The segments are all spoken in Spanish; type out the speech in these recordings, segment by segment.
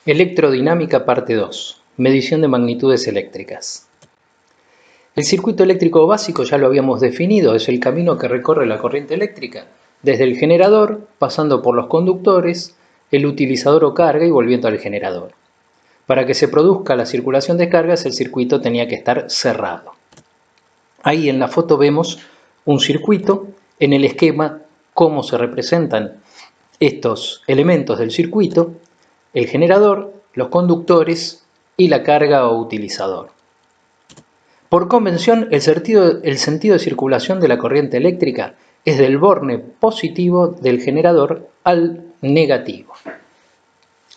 Electrodinámica parte 2. Medición de magnitudes eléctricas. El circuito eléctrico básico ya lo habíamos definido, es el camino que recorre la corriente eléctrica, desde el generador, pasando por los conductores, el utilizador o carga y volviendo al generador. Para que se produzca la circulación de cargas, el circuito tenía que estar cerrado. Ahí en la foto vemos un circuito, en el esquema cómo se representan estos elementos del circuito, el generador, los conductores y la carga o utilizador. Por convención, el sentido de circulación de la corriente eléctrica es del borne positivo del generador al negativo.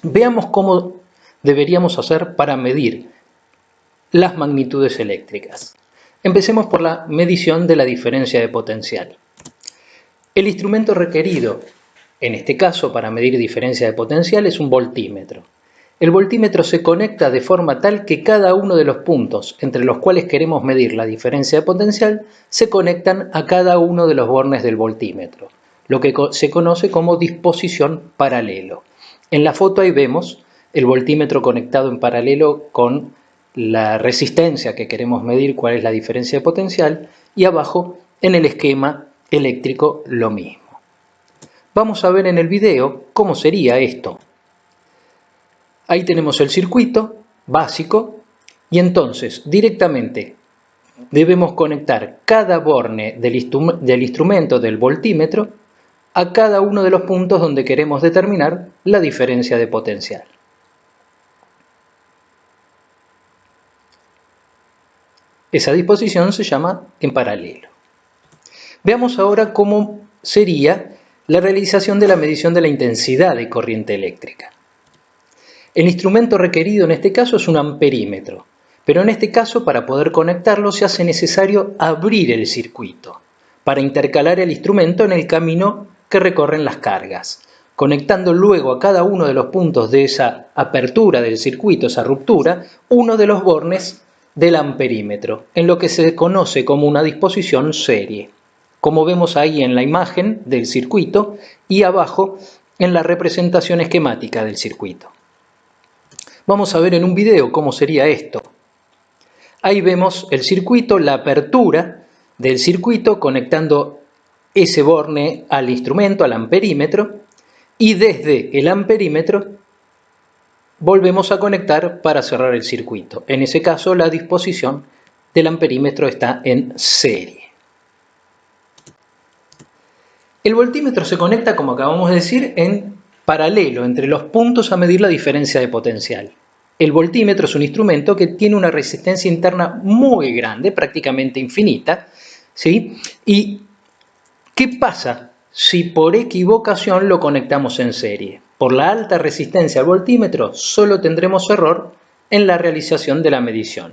Veamos cómo deberíamos hacer para medir las magnitudes eléctricas. Empecemos por la medición de la diferencia de potencial. El instrumento requerido, en este caso para medir diferencia de potencial, es un voltímetro. El voltímetro se conecta de forma tal que cada uno de los puntos entre los cuales queremos medir la diferencia de potencial se conectan a cada uno de los bornes del voltímetro, lo que se conoce como disposición paralelo. En la foto ahí vemos el voltímetro conectado en paralelo con la resistencia que queremos medir, cuál es la diferencia de potencial, y abajo en el esquema eléctrico lo mismo. Vamos a ver en el video cómo sería esto. Ahí tenemos el circuito básico y entonces directamente debemos conectar cada borne del instrumento del voltímetro a cada uno de los puntos donde queremos determinar la diferencia de potencial. Esa disposición se llama en paralelo. Veamos ahora cómo sería la realización de la medición de la intensidad de corriente eléctrica. El instrumento requerido en este caso es un amperímetro, pero en este caso para poder conectarlo se hace necesario abrir el circuito para intercalar el instrumento en el camino que recorren las cargas, conectando luego a cada uno de los puntos de esa apertura del circuito, esa ruptura, uno de los bornes del amperímetro, en lo que se conoce como una disposición serie, como vemos ahí en la imagen del circuito y abajo en la representación esquemática del circuito. Vamos a ver en un video cómo sería esto. Ahí vemos el circuito, la apertura del circuito conectando ese borne al instrumento, al amperímetro, y desde el amperímetro volvemos a conectar para cerrar el circuito. En ese caso la disposición del amperímetro está en serie. El voltímetro se conecta, como acabamos de decir, en paralelo entre los puntos a medir la diferencia de potencial. El voltímetro es un instrumento que tiene una resistencia interna muy grande, prácticamente infinita, ¿sí? ¿Y qué pasa si por equivocación lo conectamos en serie? Por la alta resistencia al voltímetro solo tendremos error en la realización de la medición.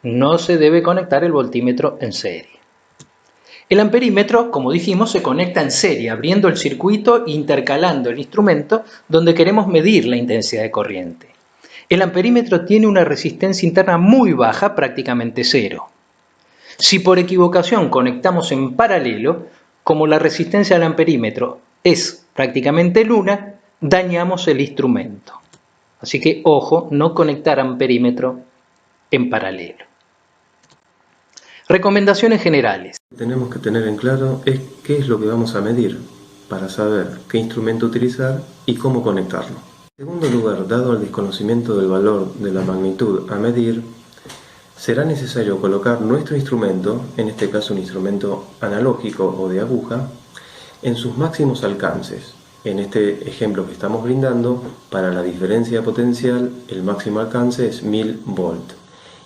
No se debe conectar el voltímetro en serie. El amperímetro, como dijimos, se conecta en serie, abriendo el circuito e intercalando el instrumento donde queremos medir la intensidad de corriente. El amperímetro tiene una resistencia interna muy baja, prácticamente cero. Si por equivocación conectamos en paralelo, como la resistencia del amperímetro es prácticamente nula, dañamos el instrumento. Así que, ojo, no conectar amperímetro en paralelo. Recomendaciones generales. Tenemos que tener en claro qué es lo que vamos a medir para saber qué instrumento utilizar y cómo conectarlo. En segundo lugar, dado el desconocimiento del valor de la magnitud a medir, será necesario colocar nuestro instrumento, en este caso un instrumento analógico o de aguja, en sus máximos alcances. En este ejemplo que estamos brindando, para la diferencia potencial, el máximo alcance es 1000 volt.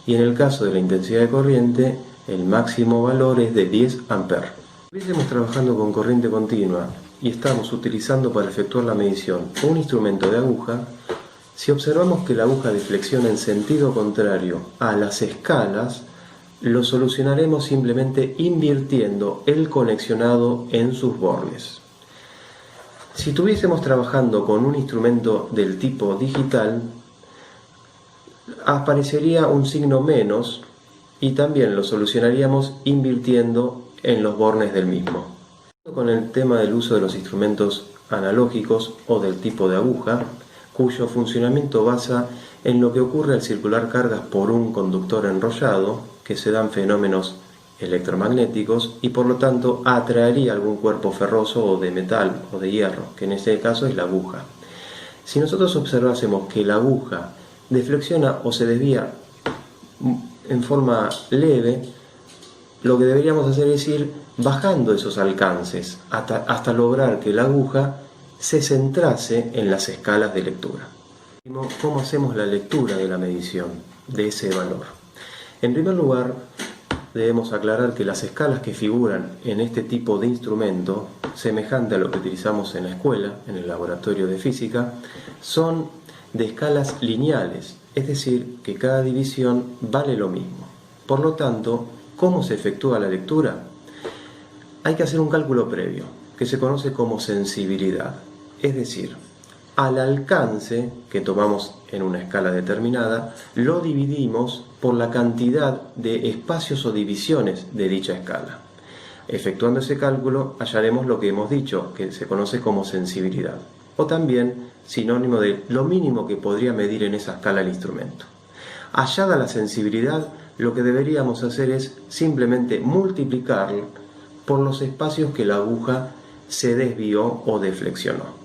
Y en el caso de la intensidad de corriente, el máximo valor es de 10 amperes. Si estuviésemos trabajando con corriente continua y estamos utilizando para efectuar la medición un instrumento de aguja, si observamos que la aguja deflexiona en sentido contrario a las escalas, lo solucionaremos simplemente invirtiendo el conexionado en sus bornes. Si estuviésemos trabajando con un instrumento del tipo digital, aparecería un signo menos y también lo solucionaríamos invirtiendo en los bornes del mismo. Con el tema del uso de los instrumentos analógicos o del tipo de aguja, cuyo funcionamiento basa en lo que ocurre al circular cargas por un conductor enrollado, que se dan fenómenos electromagnéticos y por lo tanto atraería algún cuerpo ferroso o de metal o de hierro, que en este caso es la aguja. Si nosotros observásemos que la aguja deflexiona o se desvía en forma leve, lo que deberíamos hacer es ir bajando esos alcances hasta lograr que la aguja se centrase en las escalas de lectura. ¿Cómo hacemos la lectura de la medición de ese valor? En primer lugar, debemos aclarar que las escalas que figuran en este tipo de instrumento, semejante a lo que utilizamos en la escuela, en el laboratorio de física, son de escalas lineales, es decir, que cada división vale lo mismo. Por lo tanto, ¿cómo se efectúa la lectura? Hay que hacer un cálculo previo, que se conoce como sensibilidad, es decir, al alcance que tomamos en una escala determinada, lo dividimos por la cantidad de espacios o divisiones de dicha escala. Efectuando ese cálculo, hallaremos lo que hemos dicho, que se conoce como sensibilidad, o también sinónimo de lo mínimo que podría medir en esa escala el instrumento. Hallada la sensibilidad, lo que deberíamos hacer es simplemente multiplicar por los espacios que la aguja se desvió o deflexionó.